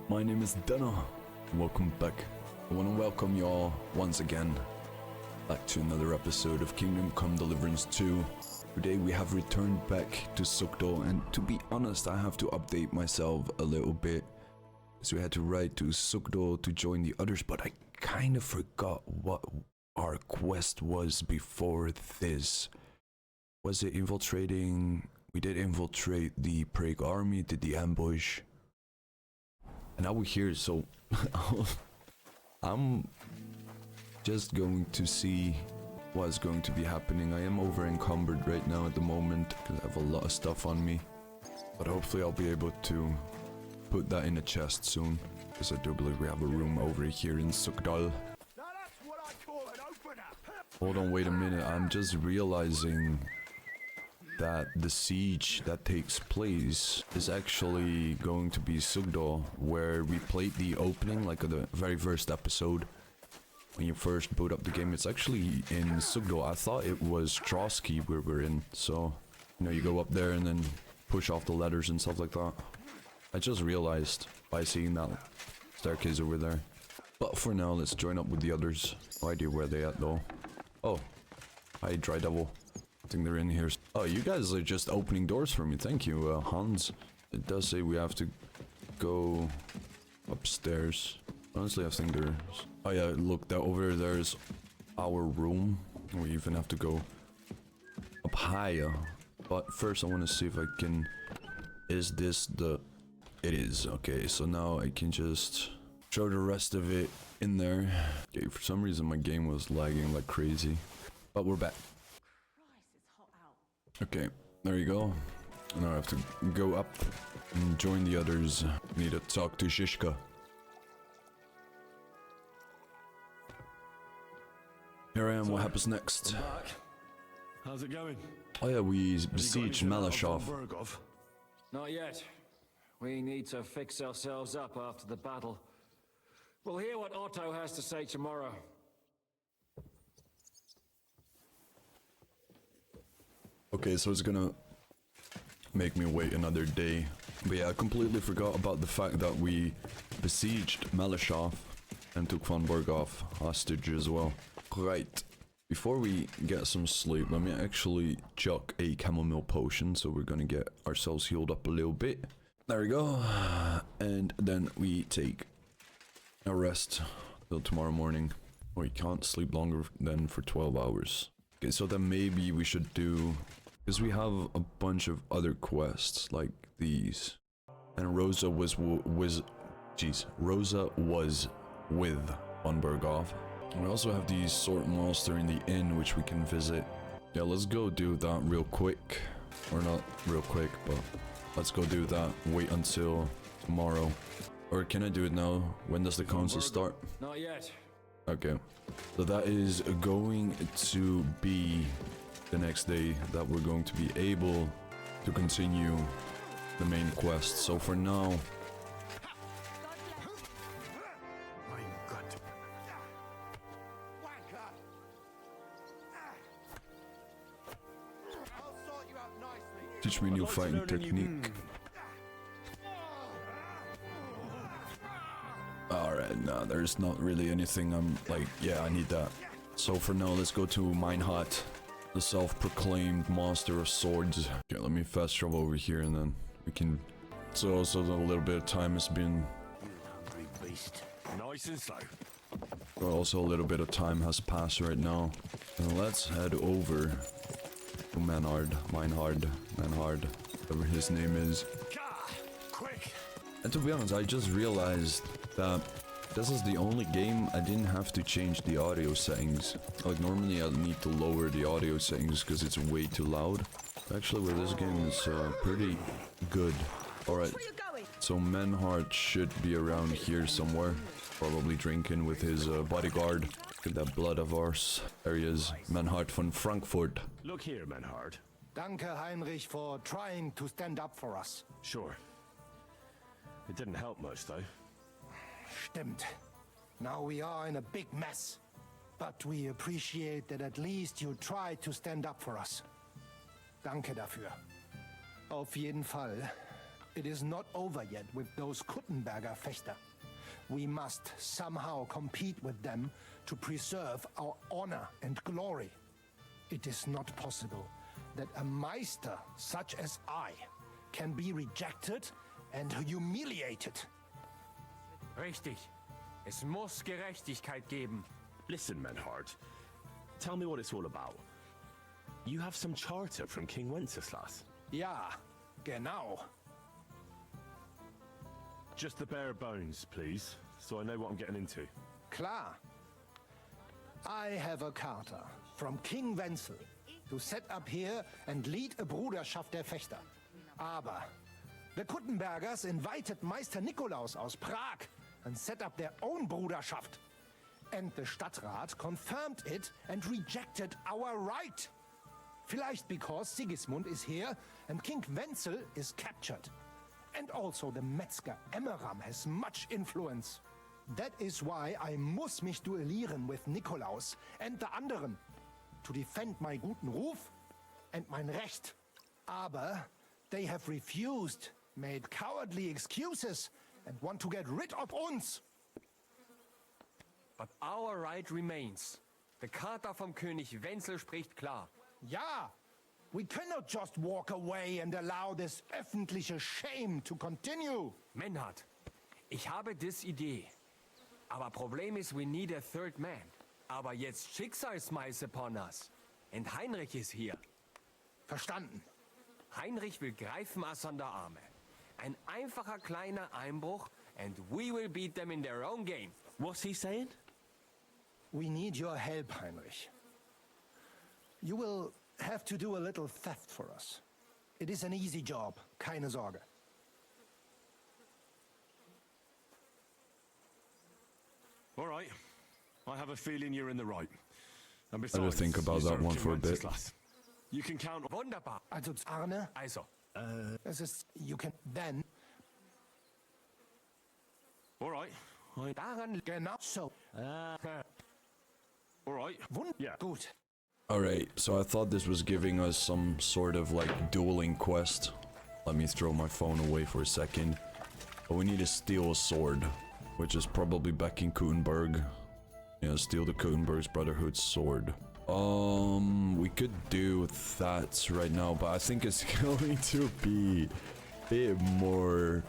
My name is Denna, and welcome back. I want to welcome you all once again back to another episode of Kingdom Come Deliverance 2. Today we have returned back to Sukdo, and to be honest, I have to update myself a little bit. So we had to ride to Sukdo to join the others, but I kind of forgot what our quest was before this. Was it infiltrating? We did infiltrate the Prague army, did the ambush. And now we're here, so I'm just going to see what's going to be happening. I am over encumbered right now at the moment because I have a lot of stuff on me. But hopefully I'll be able to put that in a chest soon, because I do believe we have a room over here in Sukdal. Hold on, wait a minute. I'm just realizing that the siege that takes place is actually going to be Sukdo, where we played the opening, like the very first episode. When you first boot up the game, it's actually in Sukdo. I thought it was Trotsky where we're in, so, you know, you go up there and then push off the ladders and stuff like that. I just realized by seeing that staircase over there. But for now, let's join up with the others. No idea where they at though. Oh, hi Dry Devil. I think they're in here. Oh, you guys are just opening doors for me. Thank you, Hans. It does say we have to go upstairs. Honestly, I think there's... Oh yeah, look, that over there's our room. We even have to go up higher. But first I want to see if I can... Is this the... It is. Okay, so now I can just throw the rest of it in there. Okay, for some reason my game was lagging like crazy. But we're back. Okay, there you go. Now I have to go up and join the others. Need to talk to Shishka. Here I am, what happens next? I'm back. How's it going? Oh yeah, we besieged Malashov. Bergow? Not yet. We need to fix ourselves up after the battle. We'll hear what Otto has to say tomorrow. Okay, so it's gonna make me wait another day. But yeah, I completely forgot about the fact that we besieged Malashov and took von Bergow hostage as well. Right, before we get some sleep, let me actually chuck a chamomile potion, so we're gonna get ourselves healed up a little bit. There we go, and then we take a rest till tomorrow morning. We can't sleep longer than for 12 hours. Okay, so then maybe we should do... Because we have a bunch of other quests like these. And Rosa was with von Bergow. And we also have the Sword Master in the inn, which we can visit. Yeah, let's go do that real quick. Or not real quick, but let's go do that. Wait until tomorrow. Or can I do it now? When does the council start? Not yet. Okay. So that is going to be the next day that we're going to be able to continue the main quest. So for now... Teach me new fighting technique. Alright, nah, there's not really anything I'm like, yeah, I need that. So for now, let's go to Meinhardt, the self-proclaimed master of swords. Okay, let me fast travel over here and then we can... So also a little bit of time has been... Nice and slow. But also a little bit of time has passed right now. And let's head over to Meinhardt, whatever his name is. Quick. And to be honest, I just realized that this is the only game I didn't have to change the audio settings. Like normally I need to lower the audio settings because it's way too loud. Actually with this game it's pretty good. Alright, so Meinhardt should be around here somewhere. Probably drinking with his bodyguard. Look at that blood of ours. There he is, Meinhardt von Frankfurt. Look here, Meinhardt. Danke, Heinrich, for trying to stand up for us. Sure. It didn't help much, though. Stimmt. Now we are in a big mess. But we appreciate that at least you tried to stand up for us. Danke dafür. Auf jeden Fall It is not over yet with those Kuttenberger Fechter. We must somehow compete with them to preserve our honor and glory. It is not possible that a Meister such as I can be rejected and humiliated. Richtig. Es muss Gerechtigkeit geben. Listen, Menhard. Tell me what it's all about. You have some charter from King Wenceslas. Ja, genau. Just the bare bones, please, so I know what I'm getting into. Klar. I have a charter from King Wenzel to set up here and lead a Bruderschaft der Fechter. Aber the Kuttenbergers invited Meister Nikolaus aus Prague and set up their own Bruderschaft. And the Stadtrat confirmed it and rejected our right. Vielleicht because Sigismund is here and King Wenzel is captured. And also the Metzger Emmeram has much influence. That is why I muss mich duellieren with Nikolaus and the anderen. To defend my guten Ruf and mein Recht. Aber they have refused, made cowardly excuses and want to get rid of uns. But our right remains. The Charta vom König Wenzel spricht klar. Ja, we cannot just walk away and allow this öffentliche shame to continue. Menhard, ich habe dis Idee. Aber Problem ist, we need a third man. Aber jetzt Schicksalsschmeiß upon us. Und Heinrich ist hier. Verstanden. Heinrich will greifen us an der Arme. Ein einfacher kleiner Einbruch and we will beat them in their own game. What's he saying? We need your help, Heinrich. You will have to do a little theft for us. It is an easy job, keine Sorge. All right. I have a feeling you're in the right. And I had to besides, think about you that served one King for a bit. Wenceslas. You can count on... Wunderbar. Also, Arne, Also, es ist, you can then, All right. daran genau so. All right. Yeah. Gut. Alright, so I thought this was giving us some sort of like dueling quest. Let me throw my phone away for a second. But we need to steal a sword, which is probably back in Kuttenberg. Yeah, steal the Kuttenberg's Brotherhood sword. We could do that right now, but I think it's going to be a bit more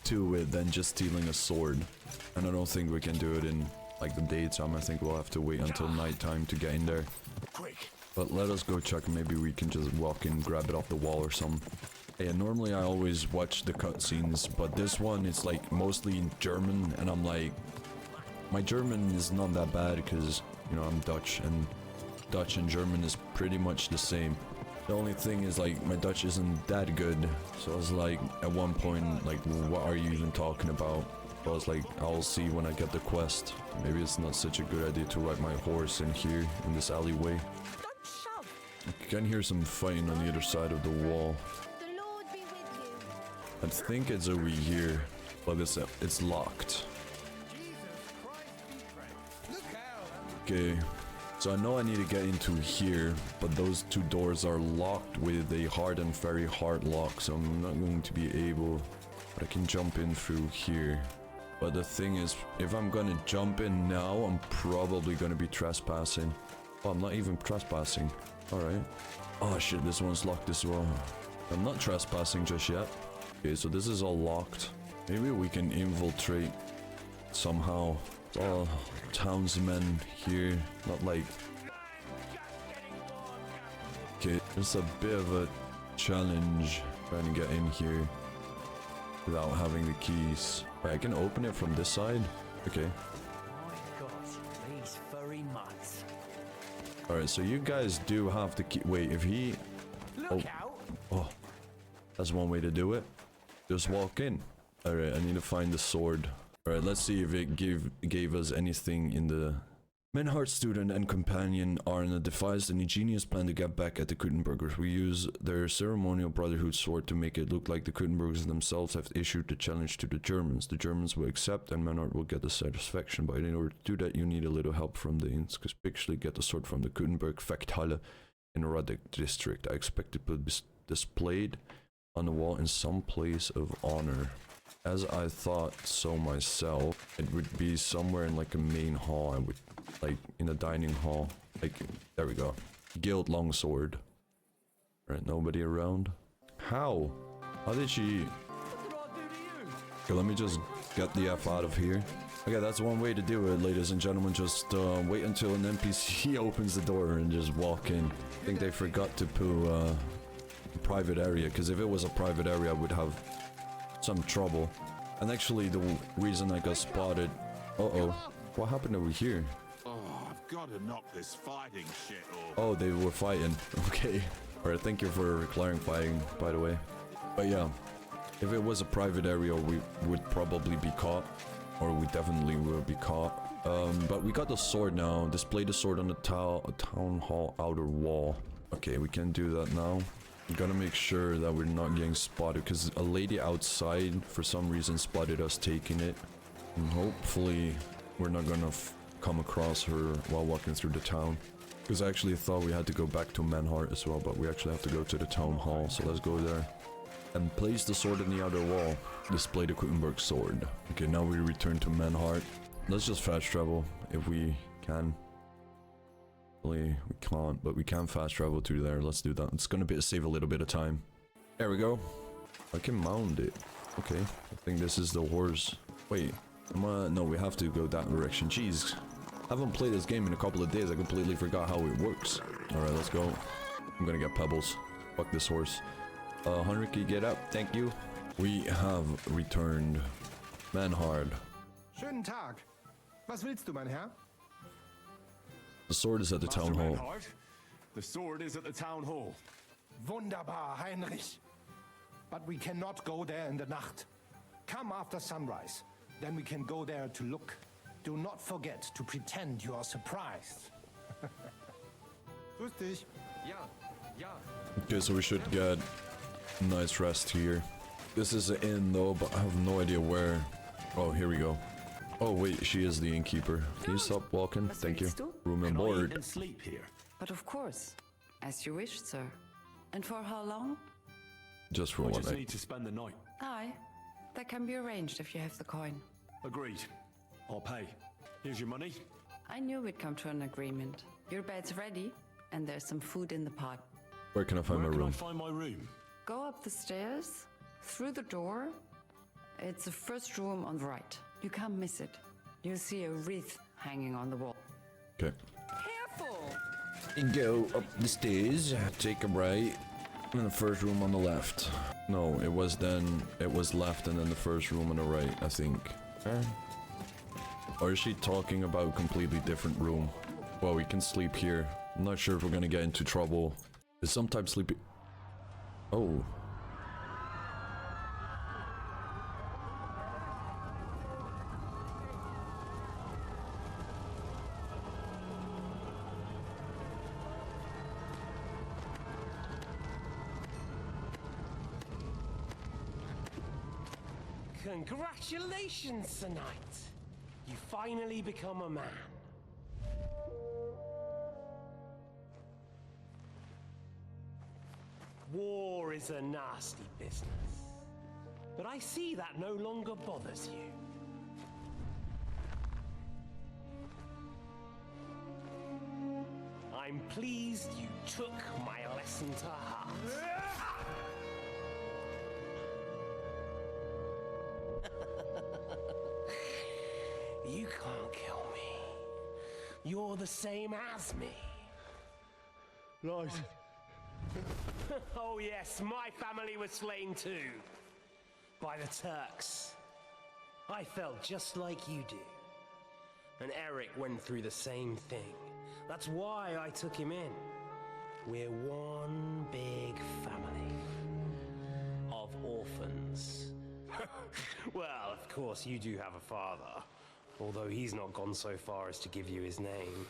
to it than just stealing a sword. And I don't think we can do it in like the daytime. I think we'll have to wait until nighttime to get in there. Quick. But let us go check. Maybe we can just walk in, grab it off the wall or something. Yeah, normally I always watch the cutscenes, but this one it's like mostly in German, and I'm like, my German is not that bad because, you know, I'm Dutch, and Dutch and German is pretty much the same. The only thing is like my Dutch isn't that good, so I was like at one point like, what are you even talking about? But I was like, I'll see when I get the quest. Maybe it's not such a good idea to ride my horse in here in this alleyway. Don't shove. I can hear some fighting on the other side of the wall. The Lord be with you. I think it's over here, but it's locked. Okay, so I know I need to get into here, but those two doors are locked with a hard and very hard lock, so I'm not going to be able, but I can jump in through here. But the thing is, if I'm gonna jump in now, I'm probably gonna be trespassing. Oh, I'm not even trespassing. Alright. Oh shit, this one's locked as well. I'm not trespassing just yet. Okay, so this is all locked. Maybe we can infiltrate somehow. Oh, townsmen here, not like... Okay, it's a bit of a challenge trying to get in here without having the keys. Right, I can open it from this side. Okay. My God, these furry mutts. Alright, so you guys do have the key. Wait, if he... Look out! Oh, that's one way to do it. Just walk in. Alright, I need to find the sword. Alright, let's see if it gave us anything in the... Menhard's student and companion Arne devised an ingenious plan to get back at the Kuttenbergers. We use their ceremonial Brotherhood sword to make it look like the Kuttenbergers themselves have issued the challenge to the Germans. The Germans will accept and Menhard will get the satisfaction, but in order to do that you need a little help from the inconspicuously get the sword from the Kuttenberg Fechthalle in Radek district. I expect it will be displayed on the wall in some place of honor. As I thought so myself, it would be somewhere in like a main hall. I would, like, in a dining hall. Like, there we go. Guild longsword. Right, nobody around. How? How did she... Okay, let me just get the F out of here. Okay, that's one way to do it, ladies and gentlemen. Just wait until an NPC opens the door and just walk in. I think they forgot to put a private area, because if it was a private area, I would have some trouble. And actually, the reason I got spotted... Uh-oh. What happened over here? Oh, I've got to knock this fighting shit off. Oh, they were fighting. Okay. Alright, thank you for clarifying, by the way. But yeah, if it was a private area, we would probably be caught. Or we definitely will be caught. But we got the sword now. Display the sword on the town hall outer wall. Okay, we can do that now. We gotta make sure that we're not getting spotted, because a lady outside for some reason spotted us taking it. And hopefully we're not gonna come across her while walking through the town. Because I actually thought we had to go back to Manhart as well, but we actually have to go to the town hall, so let's go there. And place the sword in the outer wall. Display the Quickenberg sword. Okay, now we return to Manhart. Let's just fast travel if we can. We can't, but we can fast travel to there. Let's do that. It's gonna save a little bit of time. There we go. I can mount it. Okay, I think this is the horse. Wait, no, we have to go that direction. Jeez, I haven't played this game in a couple of days. I completely forgot how it works. All right, let's go. I'm gonna get pebbles. Fuck this horse. Henrique, get up. Thank you. We have returned. Manhard. Schönen Tag. Was willst du, mein Herr? The sword is at the town hall. Manhart, the sword is at the town hall. Wunderbar, Heinrich. But we cannot go there in the Nacht. Come after sunrise. Then we can go there to look. Do not forget to pretend you are surprised. Grüß dich. Okay, so we should get a nice rest here. This is an inn though, but I have no idea where. Oh, here we go. Oh wait, she is the innkeeper. Can you stop walking? Thank you. Room and Can I eat board. and sleep here? But of course, as you wish, sir. And for how long? Just for I one just night. need to spend the night. Aye, that can be arranged if you have the coin. Agreed. I'll pay. Here's your money. I knew we'd come to an agreement. Your bed's ready, and there's some food in the pot. Where can I find Where my can I room? find my room? Go up the stairs, through the door. It's the first room on the right. You can't miss it. You'll see a wreath hanging on the wall. Okay. Careful! And go up the stairs, take a right, and the first room on the left. No, it was left and then the first room on the right, I think. Or is she talking about a completely different room? Well, we can sleep here. I'm not sure if we're gonna get into trouble. Is sometimes sleepy... Oh. Congratulations, Sir Knight. You finally become a man. War is a nasty business. But I see that no longer bothers you. I'm pleased you took my lesson to heart. You can't kill me. You're the same as me. Right. Oh yes, my family was slain too. By the Turks. I felt just like you do. And Eric went through the same thing. That's why I took him in. We're one big family. Of orphans. Well, of course you do have a father. Although he's not gone so far as to give you his name.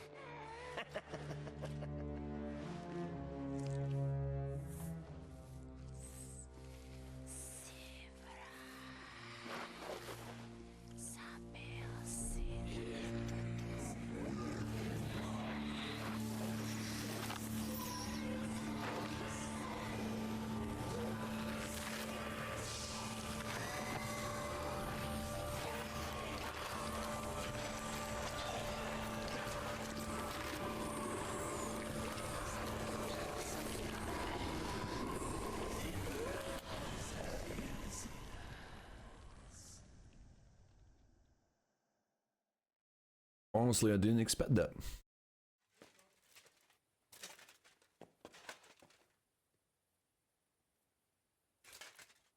Honestly, I didn't expect that.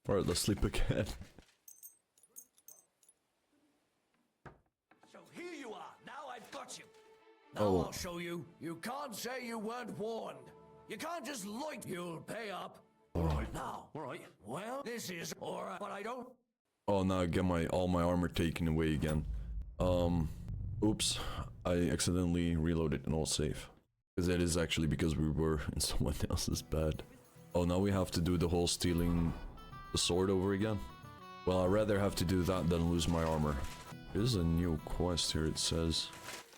Alright, let's sleep again. So here you are. Now I've got you. Now Oh. I'll show you. You can't say you weren't warned. You can't just loit. You'll pay up. Alright. Now. Alright. Well, this is alright, but I don't. Oh, now I get all my armor taken away again. Oops. I accidentally reloaded an all save. Because that is actually because we were in someone else's bed. Oh, now we have to do the whole stealing the sword over again? Well, I'd rather have to do that than lose my armor. There's a new quest here, it says.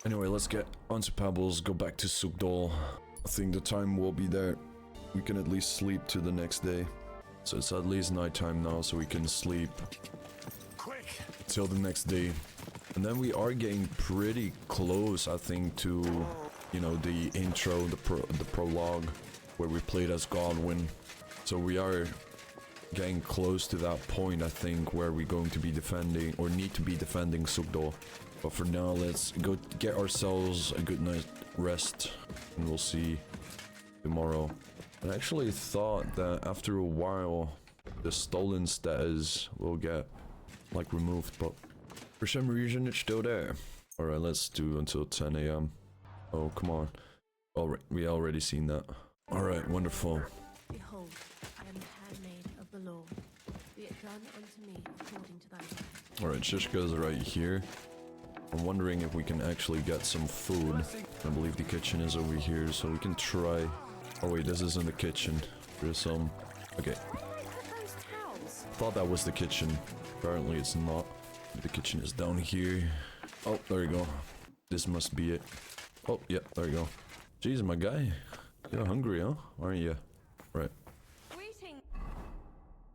Anyway, let's get onto Pebbles, go back to Sugdol. I think the time will be there. We can at least sleep to the next day. So it's at least nighttime now, so we can sleep Quick! till the next day. And then we are getting pretty close, I think, to, you know, the intro, the prologue, where we played as Godwin. So we are getting close to that point, I think, where we're going to be defending, or need to be defending Sugdol. But for now, let's go get ourselves a good night rest, and we'll see tomorrow. I actually thought that after a while, the stolen status will get, like, removed, but for some reason it's still there. Alright, let's do until 10 AM. Oh, come on. Alright, we already seen that. Alright, wonderful. Behold, I am the handmaid of the law. Be it done unto me according to thy word. Alright, Shishka's right here. I'm wondering if we can actually get some food. I believe the kitchen is over here, so we can try. Oh wait, this isn't the kitchen. There's some... Okay. Thought that was the kitchen. Apparently it's not. The kitchen is down here. Oh, there you go. This must be it. Oh, yeah, there you go. Jeez, my guy. You're hungry, huh? Aren't you? Right. Greetings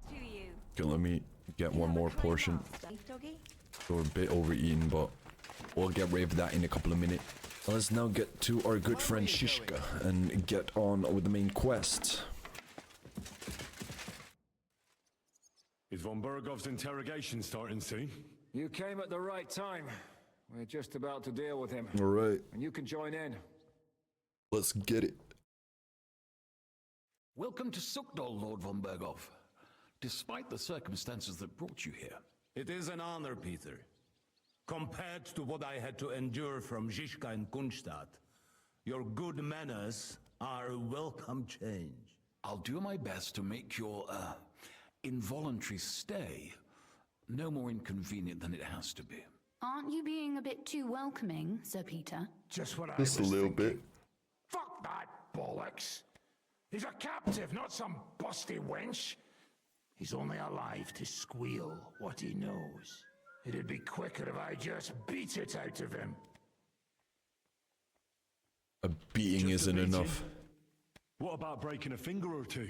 to you. Okay, let me get one more portion. We're a bit overeaten, but we'll get rid of that in a couple of minutes. Let's now get to our good friend Shishka and get on with the main quest. Is von Bergow's interrogation starting soon? You came at the right time. We're just about to deal with him. Alright, And you can join in. let's get it. Welcome to Sugdol, Lord von Bergow. Despite the circumstances that brought you here. It is an honor, Peter. Compared to what I had to endure from Zizka and Kunstadt, your good manners are a welcome change. I'll do my best to make your, involuntary stay no more inconvenient than it has to be. Aren't you being a bit too welcoming, Sir Peter? Just what I Just a was little thinking. bit. Fuck that bollocks. He's a captive, not some busty wench. He's only alive to squeal what he knows. It'd be quicker if I just beat it out of him. A beating Just a isn't beating? enough. What about breaking a finger or two?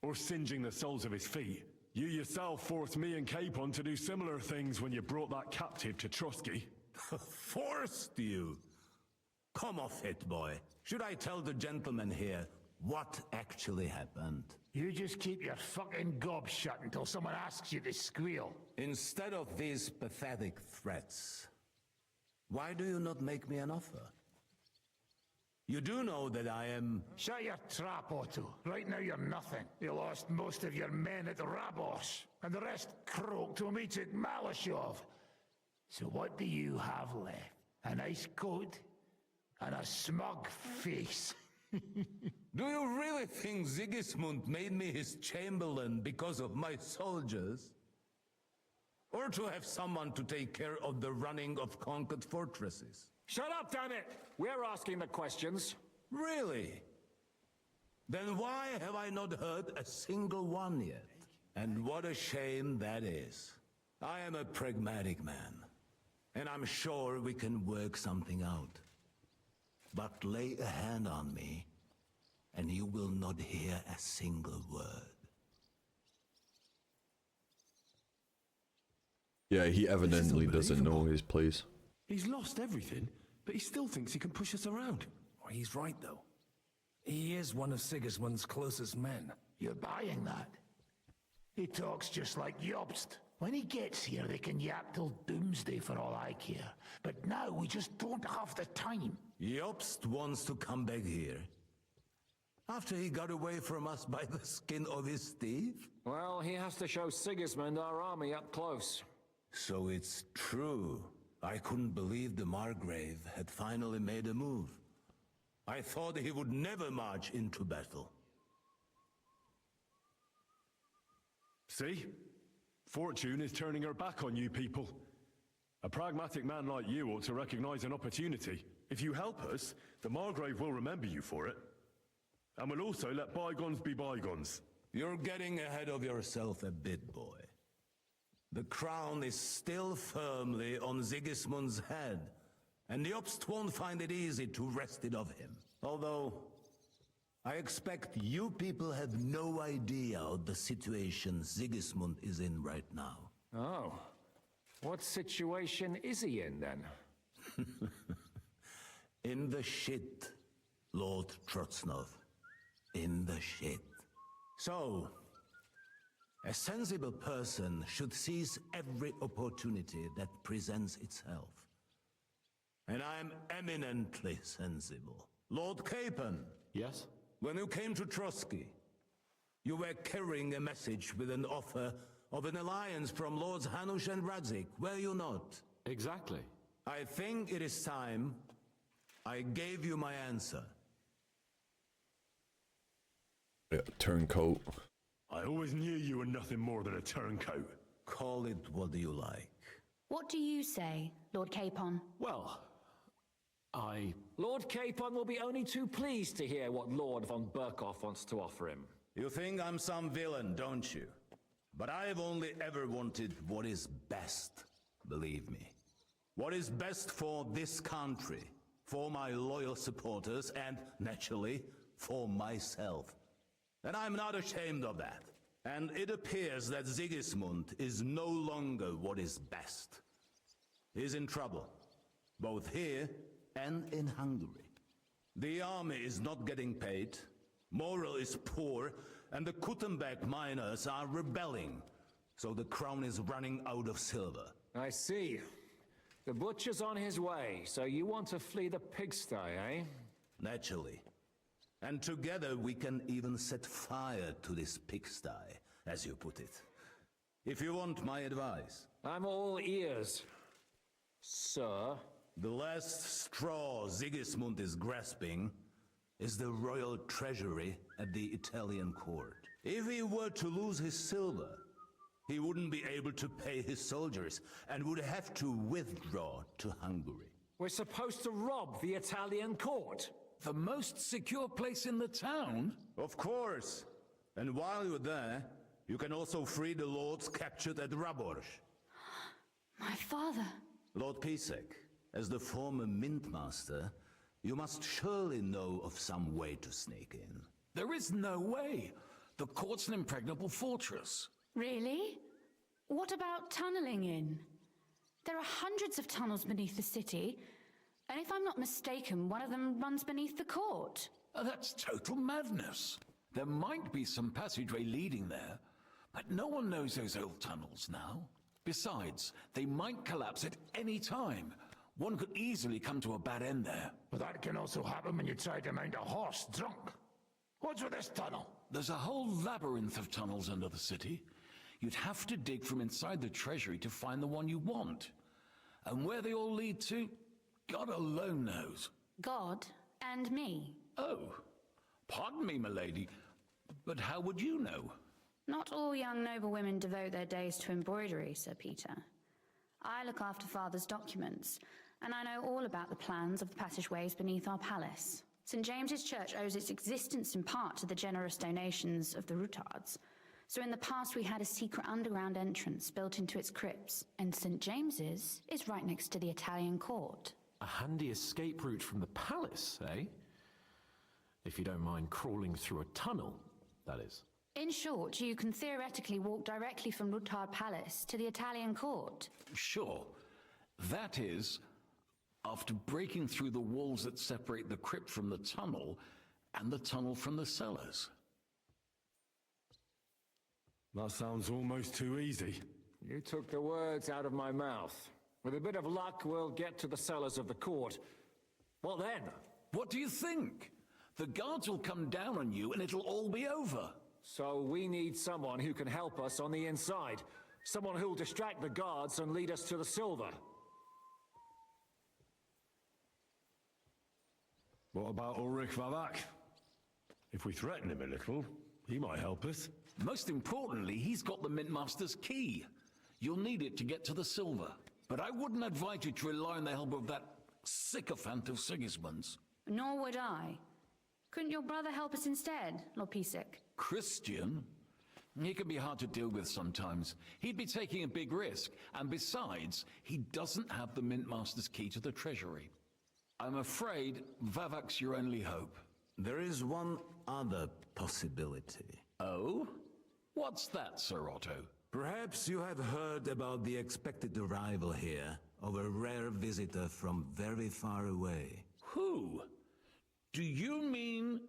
Or singeing the soles of his feet? You yourself forced me and Capon to do similar things when you brought that captive to Trusky. Forced you? Come off it, boy. Should I tell the gentleman here what actually happened? You just keep your fucking gob shut until someone asks you to squeal. Instead of these pathetic threats, why do you not make me an offer? You do know that I am... Shut your trap, Otto. Right now you're nothing. You lost most of your men at Rabos, and the rest croaked when we took Malashov. So what do you have left? A nice coat and a smug face. Do you really think Sigismund made me his chamberlain because of my soldiers? Or to have someone to take care of the running of conquered fortresses? Shut up, damn it! We're asking the questions. Really? Then why have I not heard a single one yet? And what a shame that is. I am a pragmatic man, and I'm sure we can work something out. But lay a hand on me, and you will not hear a single word. Yeah, he evidently doesn't know his place. He's lost everything, but he still thinks he can push us around. Oh, he's right, though. He is one of Sigismund's closest men. You're buying that? He talks just like Jobst. When he gets here, they can yap till doomsday for all I care. But now we just don't have the time. Jobst wants to come back here. After he got away from us by the skin of his teeth? Well, he has to show Sigismund our army up close. So it's true. I couldn't believe the Margrave had finally made a move. I thought he would never march into battle. See? Fortune is turning her back on you people. A pragmatic man like you ought to recognize an opportunity. If you help us, the Margrave will remember you for it. And will also let bygones be bygones. You're getting ahead of yourself a bit, boy. The crown is still firmly on Sigismund's head, and the Jobst won't find it easy to wrest it of him. Although, I expect you people have no idea of the situation Sigismund is in right now. Oh. What situation is he in, then? In the shit, Lord Trotsnov. In the shit. So, a sensible person should seize every opportunity that presents itself. And I'm eminently sensible. Lord Capon. Yes? When you came to Trotsky, you were carrying a message with an offer of an alliance from Lords Hanush and Radzik, were you not? Exactly. I think it is time I gave you my answer. Yeah, turncoat. I always knew you were nothing more than a turncoat. Call it what you like. What do you say, Lord Capon? Well, Lord Capon will be only too pleased to hear what Lord von Bergow wants to offer him. You think I'm some villain, don't you? But I've only ever wanted what is best, believe me. What is best for this country, for my loyal supporters, and, naturally, for myself. And I'm not ashamed of that. And it appears that Sigismund is no longer what is best. He's in trouble, both here and in Hungary. The army is not getting paid, morale is poor, and the Kuttenberg miners are rebelling. So the crown is running out of silver. I see. The butcher's on his way, so you want to flee the pigsty, eh? Naturally. And together we can even set fire to this pigsty, as you put it. If you want my advice. I'm all ears, sir. The last straw Sigismund is grasping is the royal treasury at the Italian court. If he were to lose his silver, he wouldn't be able to pay his soldiers and would have to withdraw to Hungary. We're supposed to rob the Italian court. The most secure place in the town? Of course. And while you're there, you can also free the lords captured at Raborz. My father. Lord Pisek, as the former mintmaster, you must surely know of some way to sneak in. There is no way. The court's an impregnable fortress. Really? What about tunneling in? There are hundreds of tunnels beneath the city, and if I'm not mistaken, one of them runs beneath the court. That's total madness. There might be some passageway leading there, but no one knows those old tunnels now. Besides, they might collapse at any time. One could easily come to a bad end there. But that can also happen when you try to mount a horse drunk. What's with this tunnel? There's a whole labyrinth of tunnels under the city. You'd have to dig from inside the treasury to find the one you want. And where they all lead to, God alone knows. God and me. Oh, pardon me, milady, but how would you know? Not all young noble women devote their days to embroidery, Sir Peter. I look after Father's documents, and I know all about the plans of the passageways beneath our palace. St. James's Church owes its existence in part to the generous donations of the Rutards. So in the past we had a secret underground entrance built into its crypts, and St. James's is right next to the Italian court. A handy escape route from the palace, eh? If you don't mind crawling through a tunnel, that is. In short, you can theoretically walk directly from Rutard Palace to the Italian court. Sure. That is, after breaking through the walls that separate the crypt from the tunnel, and the tunnel from the cellars. That sounds almost too easy. You took the words out of my mouth. With a bit of luck, we'll get to the cellars of the court. What then? What do you think? The guards will come down on you and it'll all be over. So we need someone who can help us on the inside. Someone who'll distract the guards and lead us to the silver. What about Ulrich Vavak? If we threaten him a little, he might help us. Most importantly, he's got the Mintmaster's key. You'll need it to get to the silver. But I wouldn't advise you to rely on the help of that sycophant of Sigismund's. Nor would I. Couldn't your brother help us instead, Lord Pisek? Christian? He can be hard to deal with sometimes. He'd be taking a big risk, and besides, he doesn't have the Mintmaster's key to the treasury. I'm afraid Vavak's your only hope. There is one other possibility. Oh? What's that, Sir Otto? Perhaps you have heard about the expected arrival here of a rare visitor from very far away. Who? Do you mean...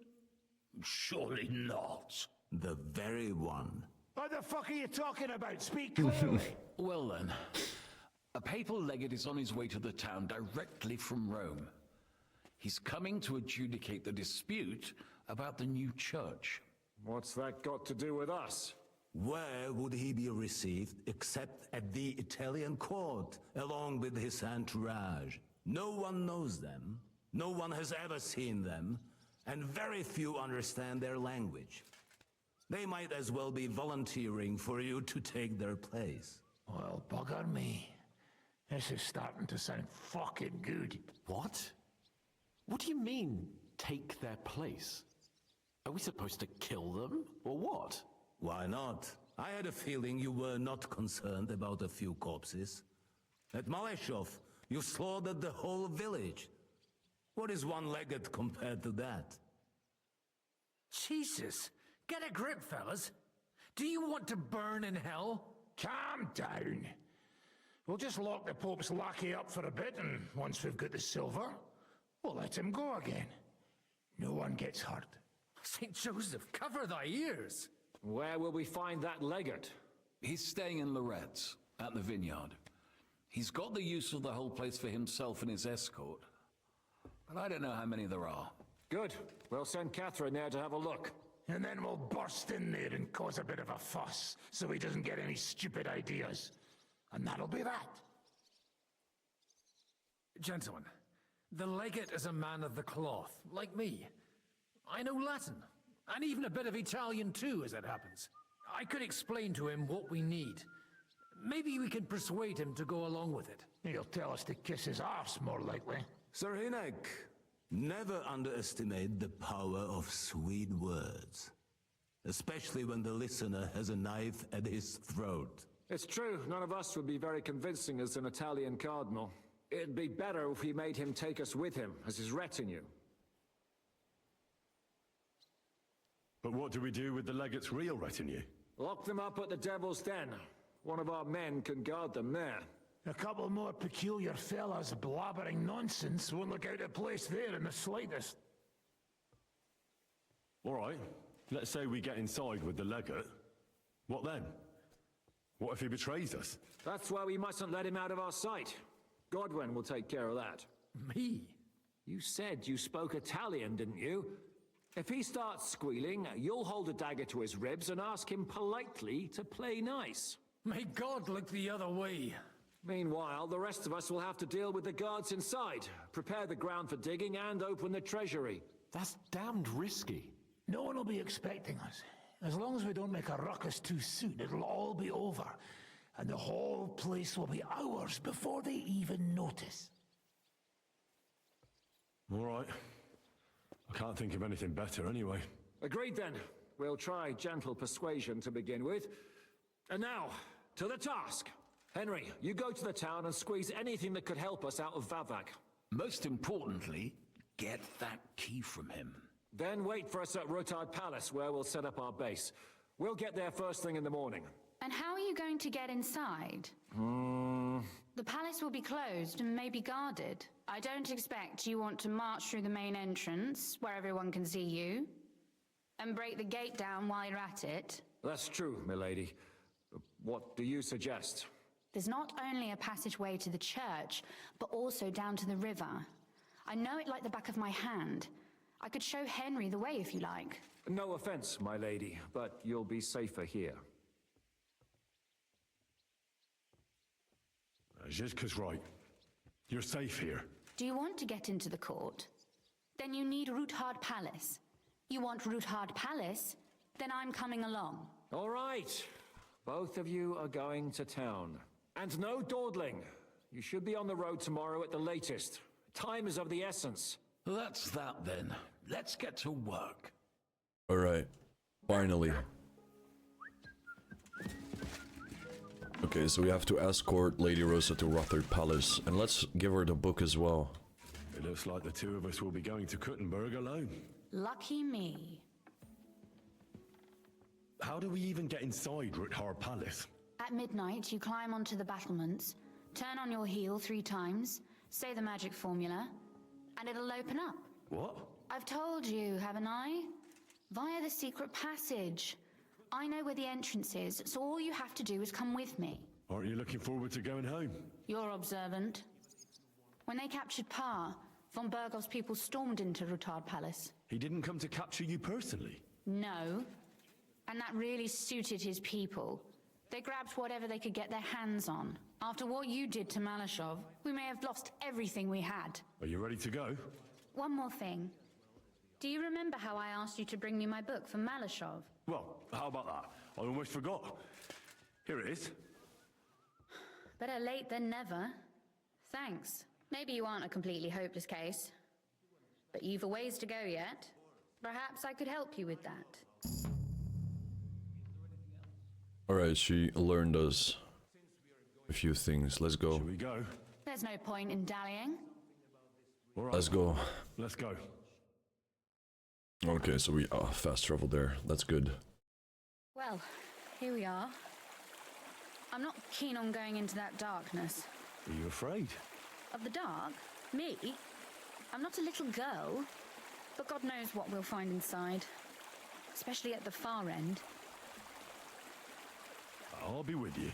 Surely not. The very one. What the fuck are you talking about? Speak clearly. Well then, a papal legate is on his way to the town directly from Rome. He's coming to adjudicate the dispute about the new church. What's that got to do with us? Where would he be received except at the Italian court, along with his entourage? No one knows them, no one has ever seen them, and very few understand their language. They might as well be volunteering for you to take their place. Well, bugger me. This is starting to sound fucking good. What? What do you mean, take their place? Are we supposed to kill them, or what? Why not? I had a feeling you were not concerned about a few corpses. At Maleshov, you slaughtered the whole village. What is one legate compared to that? Jesus! Get a grip, fellas. Do you want to burn in hell? Calm down. We'll just lock the Pope's lackey up for a bit, and once we've got the silver, we'll let him go again. No one gets hurt. St. Joseph, cover thy ears! Where will we find that legate? He's staying in Loretz, at the vineyard. He's got the use of the whole place for himself and his escort. But I don't know how many there are. Good. We'll send Catherine there to have a look. And then we'll burst in there and cause a bit of a fuss, so he doesn't get any stupid ideas. And that'll be that. Gentlemen, the legate is a man of the cloth, like me. I know Latin, and even a bit of Italian too, as it happens. I could explain to him what we need. Maybe we can persuade him to go along with it. He'll tell us to kiss his arse, more likely. Sir Hinek, never underestimate the power of sweet words. Especially when the listener has a knife at his throat. It's true, none of us would be very convincing as an Italian cardinal. It'd be better if we made him take us with him, as his retinue. But what do we do with the legate's real retinue? Lock them up at the Devil's Den. One of our men can guard them there. A couple more peculiar fellas blabbering nonsense won't look out of place there in the slightest. All right, let's say we get inside with the legate. What then? What if he betrays us? That's why we mustn't let him out of our sight. Godwin will take care of that. Me? You said you spoke Italian, didn't you? If he starts squealing, you'll hold a dagger to his ribs and ask him politely to play nice. May God look the other way. Meanwhile, the rest of us will have to deal with the guards inside, prepare the ground for digging, and open the treasury. That's damned risky. No one will be expecting us. As long as we don't make a ruckus too soon, it'll all be over. And the whole place will be ours before they even notice. All right. I can't think of anything better anyway. Agreed then. We'll try gentle persuasion to begin with. And now, to the task. Henry, you go to the town and squeeze anything that could help us out of Vavak. Most importantly, get that key from him. Then wait for us at Rotard Palace, where we'll set up our base. We'll get there first thing in the morning. And how are you going to get inside? The palace will be closed and maybe guarded. I don't expect you want to march through the main entrance, where everyone can see you, and break the gate down while you're at it. That's true, milady. What do you suggest? There's not only a passageway to the church, but also down to the river. I know it like the back of my hand. I could show Henry the way if you like. No offense, my lady, but you'll be safer here. Zhizka's right. You're safe here. Do you want to get into the court? Then you need Ruthard Palace. You want Ruthard Palace? Then I'm coming along. All right. Both of you are going to town. And no dawdling. You should be on the road tomorrow at the latest. Time is of the essence. That's that then. Let's get to work. Alright. Finally. Okay, so we have to escort Lady Rosa to Ruthard Palace. And let's give her the book as well. It looks like the two of us will be going to Kuttenberg alone. Lucky me. How do we even get inside Ruthard Palace? At midnight, you climb onto the battlements, turn on your heel 3 times, say the magic formula, and it'll open up. What? I've told you, haven't I? Via the secret passage. I know where the entrance is, so all you have to do is come with me. Aren't you looking forward to going home? You're observant. When they captured Pa, von Bergow's people stormed into Ruthard Palace. He didn't come to capture you personally? No. And that really suited his people. They grabbed whatever they could get their hands on. After what you did to Malashov, we may have lost everything we had. Are you ready to go? One more thing. Do you remember how I asked you to bring me my book from Malashov? Well, how about that? I almost forgot. Here it is. Better late than never. Thanks. Maybe you aren't a completely hopeless case. But you've a ways to go yet. Perhaps I could help you with that. Alright, she learned us a few things. Let's go. Shall we go? There's no point in dallying. All right. Let's go. Let's go. Okay, so we fast travel there. That's good. Well, here we are. I'm not keen on going into that darkness. Are you afraid? Of the dark? Me? I'm not a little girl. But God knows what we'll find inside. Especially at the far end. I'll be with you.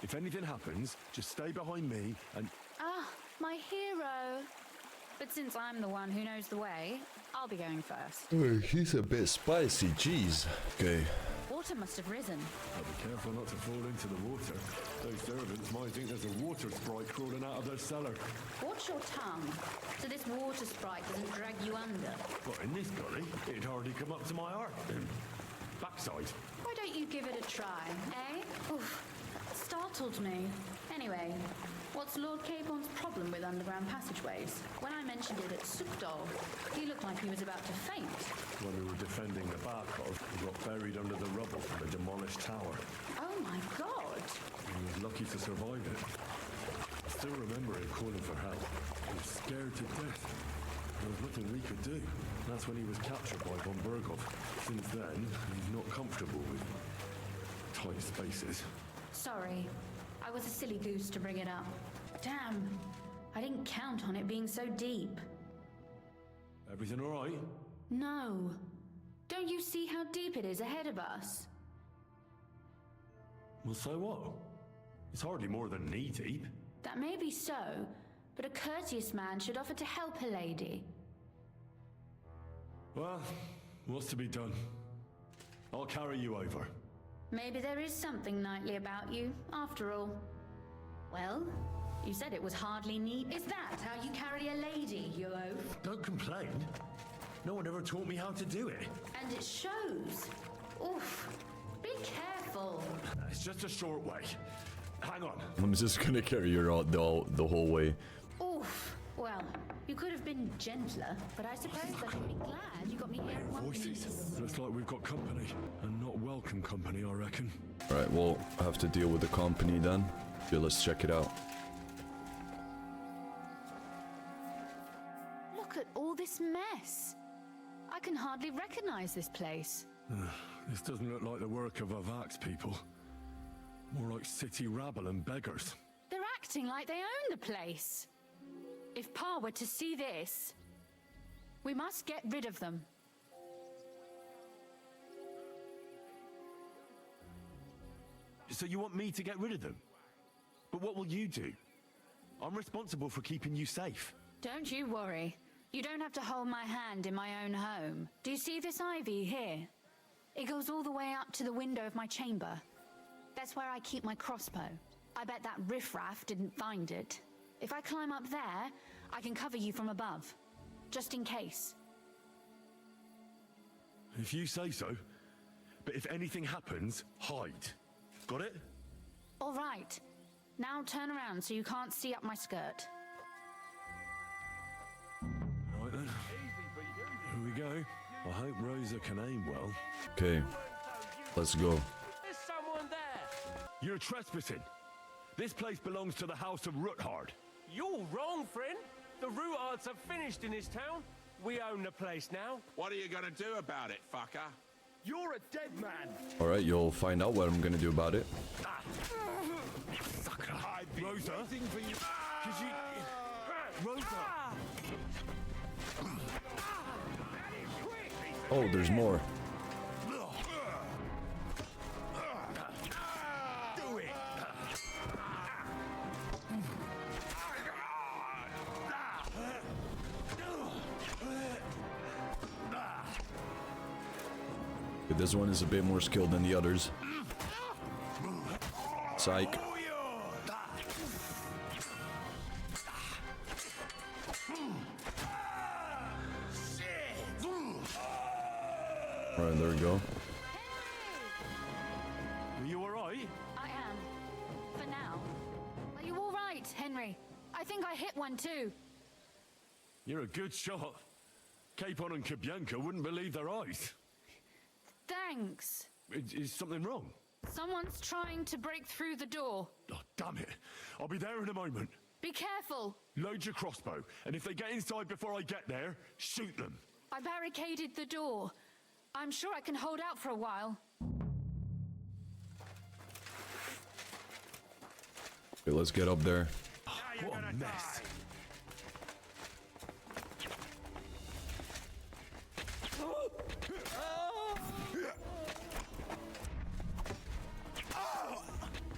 If anything happens, just stay behind me and... Ah, my hero. But since I'm the one who knows the way, I'll be going first. Oh, she's a bit spicy, jeez. Okay. Water must have risen. I'll be careful not to fall into the water. Those servants might think there's a water sprite crawling out of their cellar. Watch your tongue, so this water sprite doesn't drag you under. But in this gully, it'd hardly come up to my backside. Why don't you give it a try, eh? Oof, startled me. Anyway, what's Lord Capon's problem with underground passageways? When I mentioned it at Sukdol, he looked like he was about to faint. When we were defending the Barkov, we got buried under the rubble of a demolished tower. Oh my god! He was lucky to survive it. I still remember him calling for help. He was scared to death. There was nothing we could do. That's when he was captured by von Bergow. Since then, he's not comfortable with tight spaces. Sorry, I was a silly goose to bring it up. Damn, I didn't count on it being so deep. Everything all right? No. Don't you see how deep it is ahead of us? Well, so what? It's hardly more than knee deep. That may be so, but a courteous man should offer to help a lady. Well, what's to be done? I'll carry you over. Maybe there is something knightly about you, after all. Well, you said it was hardly neat. Is that how you carry a lady, you oaf? Don't complain. No one ever taught me how to do it. And it shows. Oof. Be careful. It's just a short way. Hang on. I'm just gonna carry her out the whole way. Oof. Well, you could have been gentler, but I suppose I should be glad you got me here at one Voices. piece. Looks like we've got company. And not welcome company, I reckon. Alright, well, I have to deal with the company then. Okay, let's check it out. Look at all this mess. I can hardly recognize this place. This doesn't look like the work of Avak's people. More like city rabble and beggars. They're acting like they own the place. If Pa were to see this, we must get rid of them. So you want me to get rid of them? But what will you do? I'm responsible for keeping you safe. Don't you worry. You don't have to hold my hand in my own home. Do you see this ivy here? It goes all the way up to the window of my chamber. That's where I keep my crossbow. I bet that riffraff didn't find it. If I climb up there, I can cover you from above. Just in case. If you say so. But if anything happens, hide. Got it? All right. Now turn around so you can't see up my skirt. Right then. Here we go. I hope Rosa can aim well. Okay, let's go. There's someone there. You're trespassing. This place belongs to the House of Ruthard. You're wrong, friend. The Rutards have finished in this town. We own the place now. What are you gonna do about it, fucker? You're a dead man. All right, you'll find out what I'm gonna do about it. Sucker. Rosa? For you. Rosa! Oh, there's more. Do it! But this one is a bit more skilled than the others. Psych. Alright, there we go. Are you alright? I am. For now. Are you all right, Henry? I think I hit one too. You're a good shot. Capon and Kabianka wouldn't believe their eyes. Thanks. Is something wrong? Someone's trying to break through the door. Oh, damn it. I'll be there in a moment. Be careful. Load your crossbow, and if they get inside before I get there, shoot them. I barricaded the door. I'm sure I can hold out for a while. Okay, let's get up there. What a mess.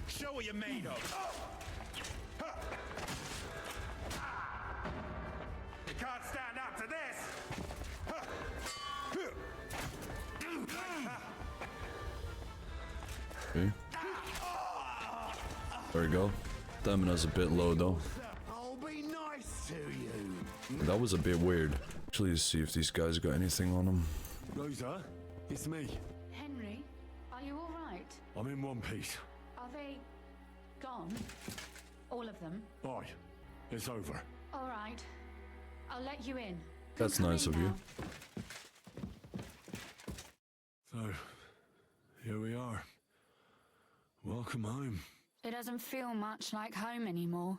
Show what you're made of. You can't stand up to this. Okay. There we go. Stamina's a bit low though. I'll be nice to you. That was a bit weird. Actually, let's see if these guys got anything on them. Rosa, it's me. Henry, are you all right? I'm in one piece. Are they gone? All of them? Aye, it's over. All right. I'll let you in. That's Come nice in of you. So, here we are. Welcome home. It doesn't feel much like home anymore.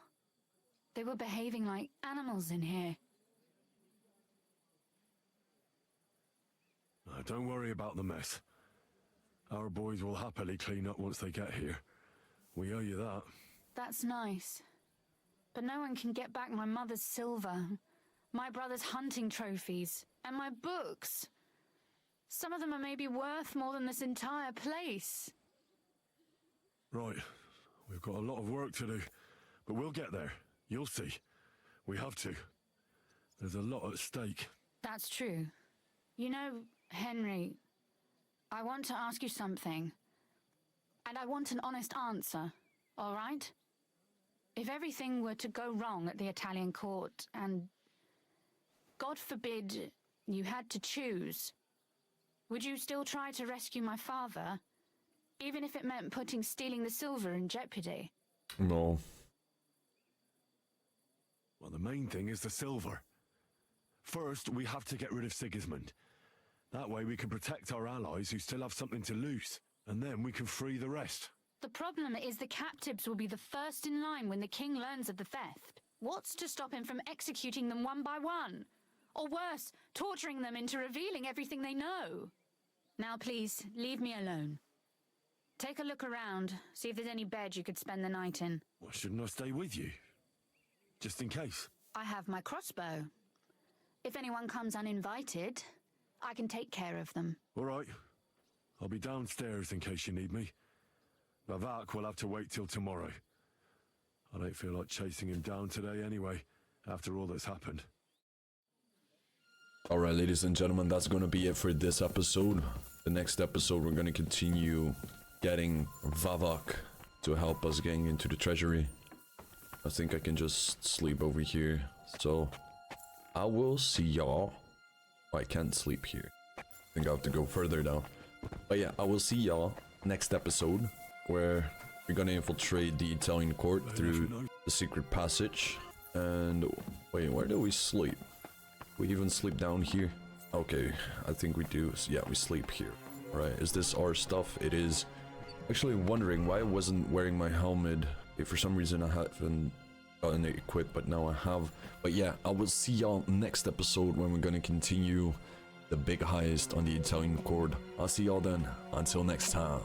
They were behaving like animals in here. Don't worry about the mess. Our boys will happily clean up once they get here. We owe you that. That's nice. But no one can get back my mother's silver, my brother's hunting trophies, and my books. Some of them are maybe worth more than this entire place. Right. We've got a lot of work to do. But we'll get there. You'll see. We have to. There's a lot at stake. That's true. You know, Henry, I want to ask you something. And I want an honest answer, all right? If everything were to go wrong at the Italian court, and God forbid you had to choose, would you still try to rescue my father, even if it meant putting stealing the silver in jeopardy? No. Well, the main thing is the silver. First, we have to get rid of Sigismund. That way we can protect our allies who still have something to lose. And then we can free the rest. The problem is the captives will be the first in line when the king learns of the theft. What's to stop him from executing them one by one? Or worse, torturing them into revealing everything they know? Now please, leave me alone. Take a look around, see if there's any bed you could spend the night in. Why shouldn't I stay with you? Just in case. I have my crossbow. If anyone comes uninvited, I can take care of them. All right. I'll be downstairs in case you need me. Vavak will have to wait till tomorrow. I don't feel like chasing him down today anyway, after all that's happened. Alright, ladies and gentlemen, that's gonna be it for this episode. The next episode, we're gonna continue getting Vavak to help us getting into the treasury. I think I can just sleep over here. So, I will see y'all. Oh, I can't sleep here. I think I have to go further down. But yeah, I will see y'all next episode, where we're gonna infiltrate the Italian court through the secret passage. And wait, where do we sleep? We even sleep down here? Okay, I think we do. Yeah, we sleep here. Right, is this our stuff? It is. Actually wondering why I wasn't wearing my helmet. Okay, for some reason I haven't gotten it equipped, but now I have. But yeah, I will see y'all next episode when we're gonna continue the big heist on the Italian court. I'll see y'all then. Until next time.